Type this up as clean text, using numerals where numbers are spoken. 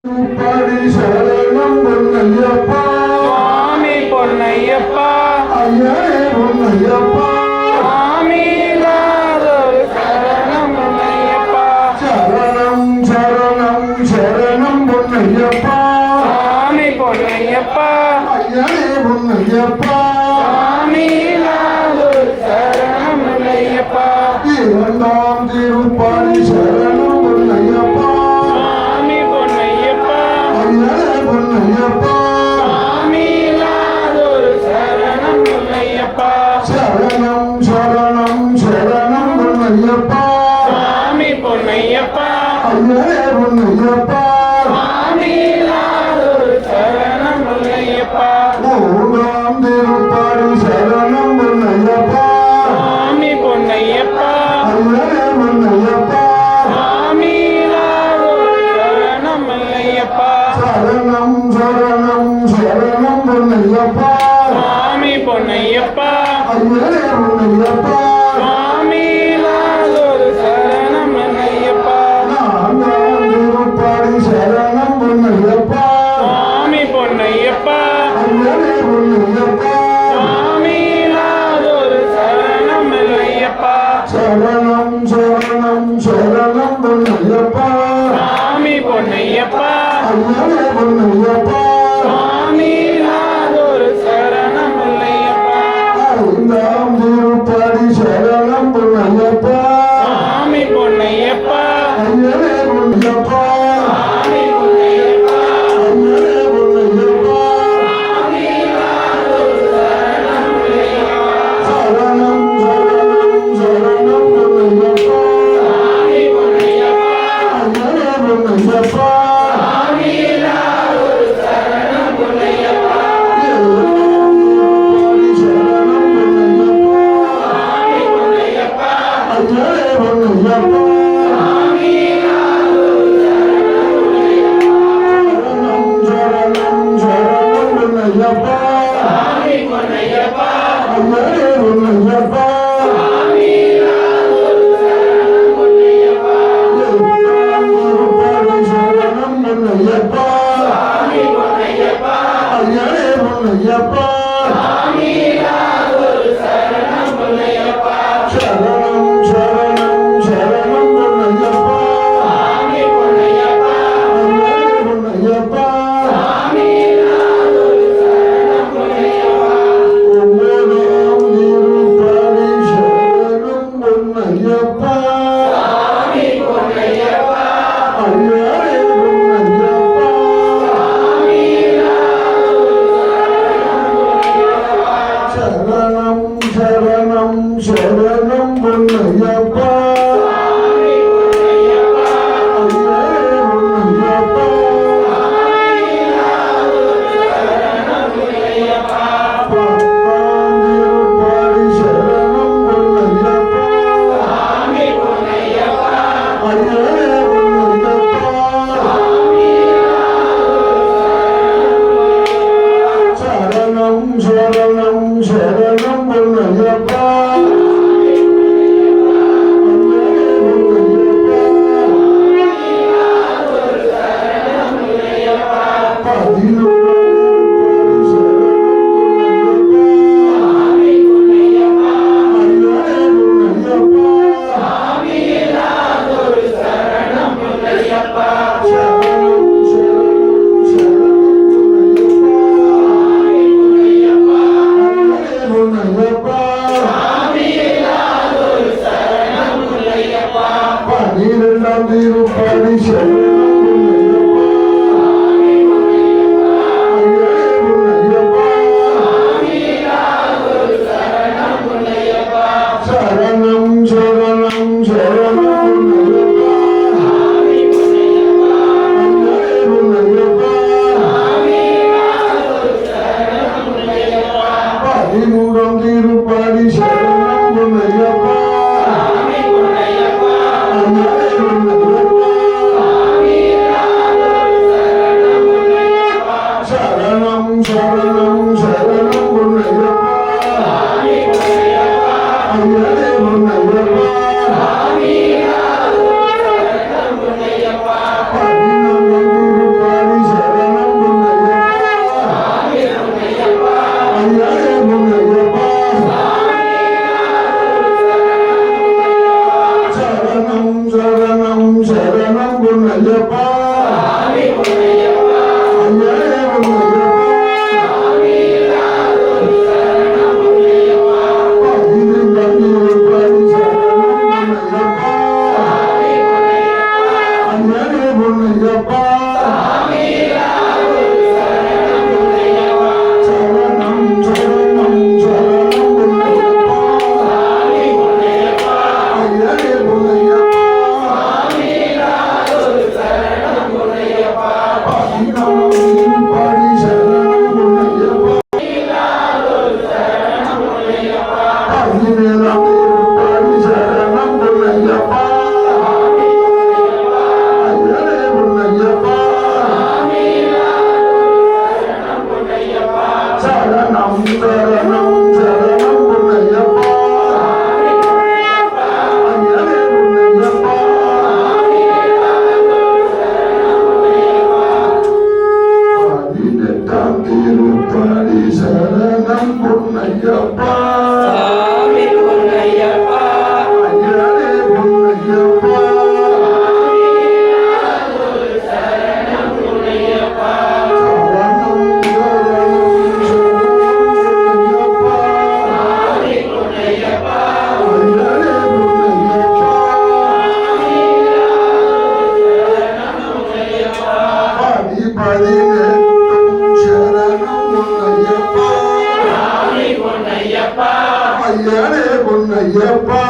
பாடி சரணம் பொன்னையப்பா சுவாமி பொன்னையப்பா ஐயா பொன்னையப்பா சுவாமி இல்லாதொரு சரணம் பொன்னையப்பா சரணம் சரணம் சரணம் பொன்னையப்பா சுவாமி பொன்னையப்பா ஐயா பொன்னையப்பா சுவாமி இல்லாதொரு சரணம் பொன்னையப்பா இரண்டாம் திருப்பாடி சரணம் பொன்னையப்பா சுவாமி பொன்னையப்பா ஐயா பொன்னையப்பா சுவாமி இல்லாதொரு சரணம் பொன்னையப்பா சரணம் சரணம் சரணம் பொன்னையப்பா சுவாமி பொன்னையப்பா ஐயா பொன்னையப்பா சுவாமி இல்லாதொரு சரணம் பொன்னையப்பா மூன்றாம் திருப்பாடி சரணம் பொன்னையப்பா சுவாமி பொன்னையப்பா ஐயா பொன்னையப்பா சுவாமி இல்லாதொரு சரணம் பொன்னையப்பா சரணம் சரணம் சரணம் பொன்னையப்பா சுவாமி பொன்னையப்பா ஐயா பொன்னையப்பா சுவாமி இல்லாதொரு சரணம் பொன்னையப்பா நான்காம் திருப்பாடி சரணம் பொன்னையப்பா சுவாமி பொன்னையப்பா ஐயா பொன்னையப்பா சுவாமி இல்லாதொரு சரணம் பொன்னையப்பா சரணம் சரணம் சரணம் பொன்னையப்பா சுவாமி பொன்னையப்பா ஐயா பொன்னையப்பா சுவாமி இல்லாதொரு சரணம் பொன்னையப்பா ஐந்தாம் திருப்பாடி சரணம் பொன்னையப்பா சுவாமி பொன்னையப்பா ஐயா பொன்னையப்பா சுவாமி பொன்னையப்பா ஐயா பொன்னையப்பா சரணம் சரணம் சரணம் பொன்னையப்பா சுவாமி பொன்னையப்பா ஐயா பொன்னையப்பா சுவாமி இல்லாதொரு சரணம் பொன்னையப்பா ஏழாம் திருப்பாடி சரணம் பொன்னையப்பா சுவாமி பொன்னையப்பா ஐயா பொன்னையப்பா சுவாமி இல்லாதொரு சரணம் சரணம் பொன்னையப்பா சரணம் சரணம் பொன்னையப்பா சுவாமி பொன்னையப்பா ஐயா பொன்னையப்பா சுவாமி இல்லாதொரு சரணம் பொன்னையப்பா எட்டாம் திருப்பாடி சரணம் பொன்னையப்பா சுவாமி பொன்னையப்பா ஐயா பொன்னையப்பா சுவாமி இல்லாதொரு சரணம் பொன்னையப்பா சரணம் சரணம் சரணம் பொன்னையப்பா சுவாமி பொன்னையப்பா ஐயா பொன்னையப்பா சுவாமி இல்லாதொரு சரணம் பொன்னையப்பா ஒன்பதாம் திருப்பாடி பதினெட்டும் சரணம் பொன்னையப்பா சாமி பொன்னையப்பா ஐயனே பொன்னையப்பா